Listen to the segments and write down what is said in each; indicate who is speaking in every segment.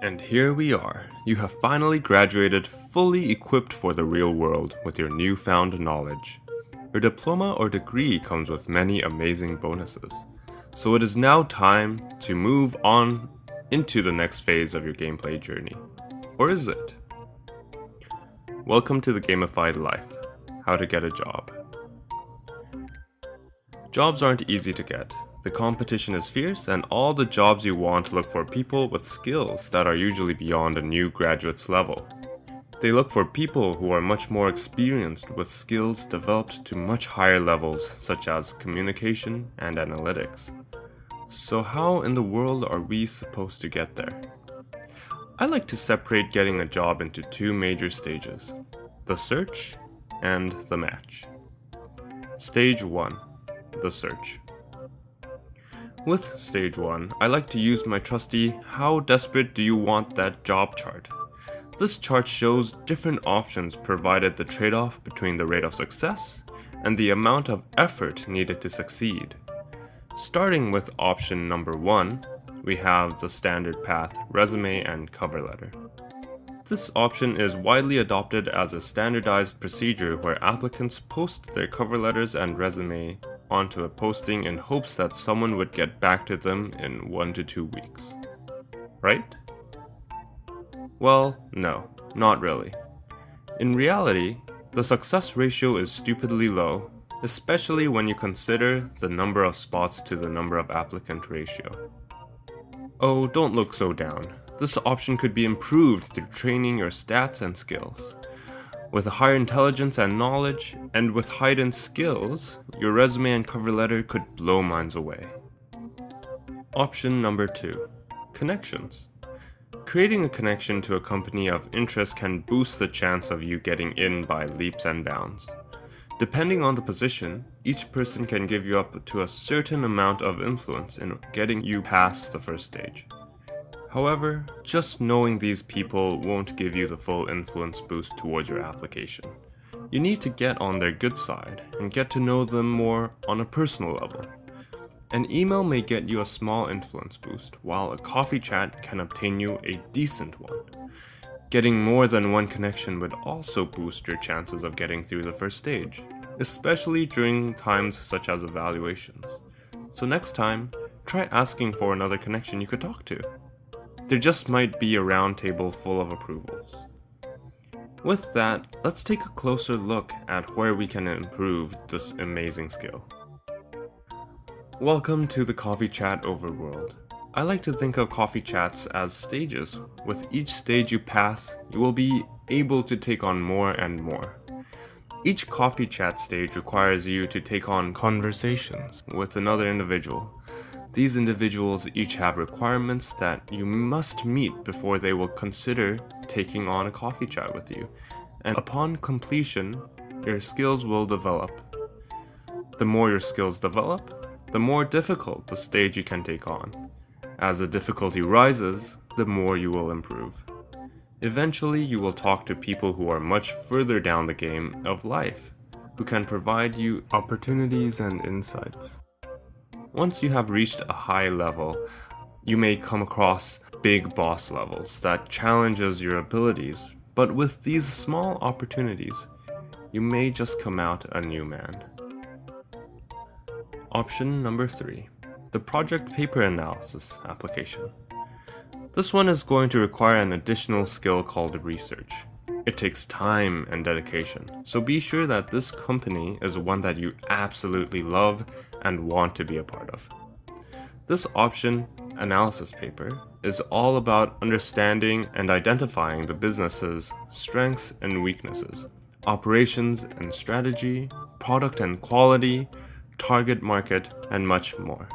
Speaker 1: And here we are. You have finally graduated fully equipped for the real world with your newfound knowledge. Your diploma or degree comes with many amazing bonuses. So it is now time to move on into the next phase of your gameplay journey. Or is it? Welcome to the Gamified Life. How to get a job. Jobs aren't easy to get. The competition is fierce, and all the jobs you want look for people with skills that are usually beyond a new graduate's level. They look for people who are much more experienced with skills developed to much higher levels such as communication and analytics. So how in the world are we supposed to get there? I like to separate getting a job into two major stages: the search and the match. Stage 1. The search. With stage 1, I like to use my trusty "How desperate do you want that job" chart. This chart shows different options provided the trade-off between the rate of success and the amount of effort needed to succeed. Starting with option number 1, we have the standard path resume and cover letter. This option is widely adopted as a standardized procedure where applicants post their cover letters and resume onto a posting in hopes that someone would get back to them in 1 to 2 weeks. Right? Well, no, not really. In reality, the success ratio is stupidly low, especially when you consider the number of spots to the number of applicant ratio. Oh, don't look so down. This option could be improved through training your stats and skills. With a higher intelligence and knowledge, and with heightened skills, your resume and cover letter could blow minds away. Option number 2. Connections. Creating a connection to a company of interest can boost the chance of you getting in by leaps and bounds. Depending on the position, each person can give you up to a certain amount of influence in getting you past the first stage. However, just knowing these people won't give you the full influence boost towards your application. You need to get on their good side and get to know them more on a personal level. An email may get you a small influence boost, while a coffee chat can obtain you a decent one. Getting more than one connection would also boost your chances of getting through the first stage, especially during times such as evaluations. So next time, try asking for another connection you could talk to. There just might be a round table full of approvals. With that, let's take a closer look at where we can improve this amazing skill. Welcome to the coffee chat overworld. I like to think of coffee chats as stages. With each stage you pass, you will be able to take on more and more. Each coffee chat stage requires you to take on conversations with another individual. These individuals each have requirements that you must meet before they will consider taking on a coffee chat with you, and upon completion, your skills will develop. The more your skills develop, the more difficult the stage you can take on. As the difficulty rises, the more you will improve. Eventually, you will talk to people who are much further down the game of life, who can provide you opportunities and insights. Once you have reached a high level, you may come across big boss levels that challenges your abilities, but with these small opportunities, you may just come out a new man. Option number 3. The project paper analysis application. This one is going to require an additional skill called research. It takes time and dedication, so be sure that this company is one that you absolutely love and want to be a part of. This option analysis paper is all about understanding and identifying the business's strengths and weaknesses, operations and strategy, product and quality, target market, and much more.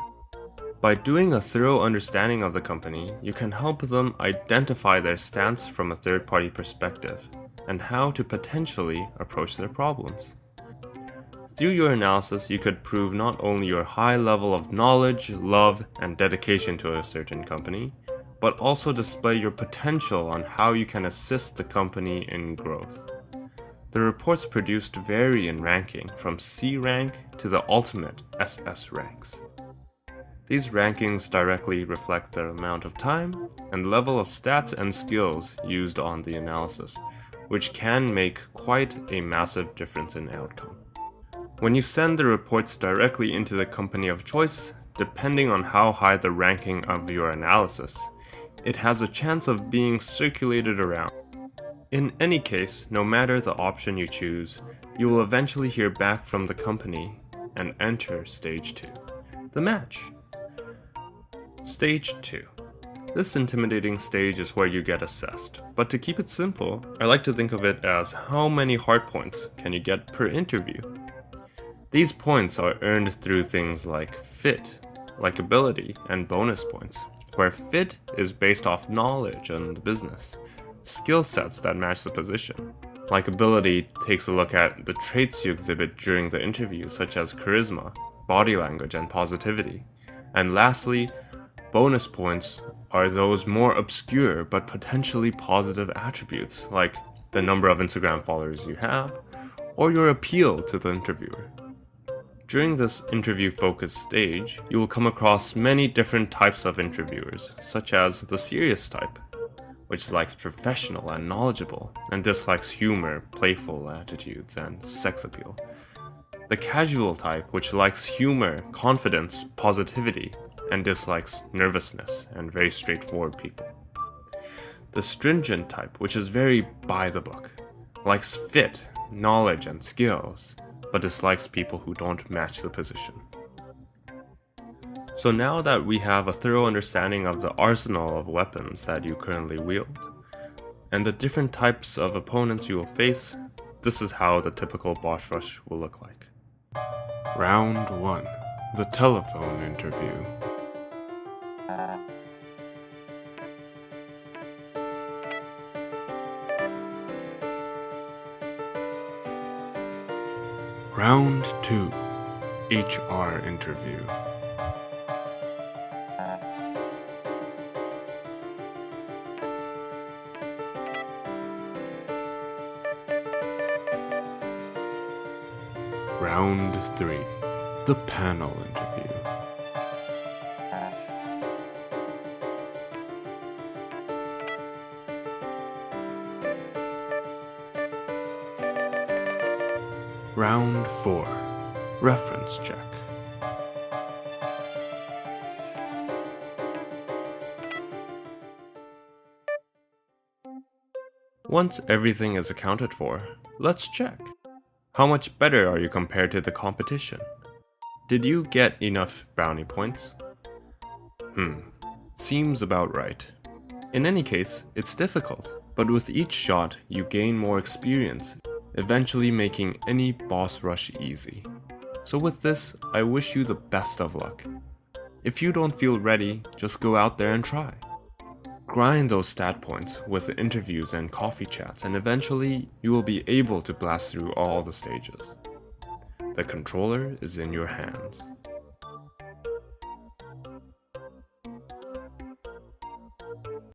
Speaker 1: By doing a thorough understanding of the company, you can help them identify their stance from a third-party perspective and how to potentially approach their problems. Through your analysis, you could prove not only your high level of knowledge, love, and dedication to a certain company, but also display your potential on how you can assist the company in growth. The reports produced vary in ranking from C rank to the ultimate SS ranks. These rankings directly reflect the amount of time and level of stats and skills used on the analysis, which can make quite a massive difference in outcome. When you send the reports directly into the company of choice, depending on how high the ranking of your analysis, it has a chance of being circulated around. In any case, no matter the option you choose, you will eventually hear back from the company and enter Stage 2, the match. Stage 2. This intimidating stage is where you get assessed, but to keep it simple, I like to think of it as how many hard points can you get per interview. These points are earned through things like fit, likability, and bonus points, where fit is based off knowledge and the business, skill sets that match the position. Likability takes a look at the traits you exhibit during the interview, such as charisma, body language, and positivity. And lastly, bonus points are those more obscure but potentially positive attributes, like the number of Instagram followers you have, or your appeal to the interviewer. During this interview-focused stage, you will come across many different types of interviewers, such as the serious type, which likes professional and knowledgeable, and dislikes humor, playful attitudes, and sex appeal. The casual type, which likes humor, confidence, positivity, and dislikes nervousness and very straightforward people. The stringent type, which is very by the book, likes fit, knowledge, and skills, but dislikes people who don't match the position. So now that we have a thorough understanding of the arsenal of weapons that you currently wield, and the different types of opponents you will face, this is how the typical boss rush will look like. Round 1. The telephone interview. Round 2. HR interview. Round 3. The panel interview. Round 4. Reference check. Once everything is accounted for, let's check. How much better are you compared to the competition? Did you get enough brownie points? Seems about right. In any case, it's difficult, but with each shot you gain more experience, eventually making any boss rush easy. So with this, I wish you the best of luck. If you don't feel ready, just go out there and try. Grind those stat points with interviews and coffee chats, and eventually you will be able to blast through all the stages. The controller is in your hands.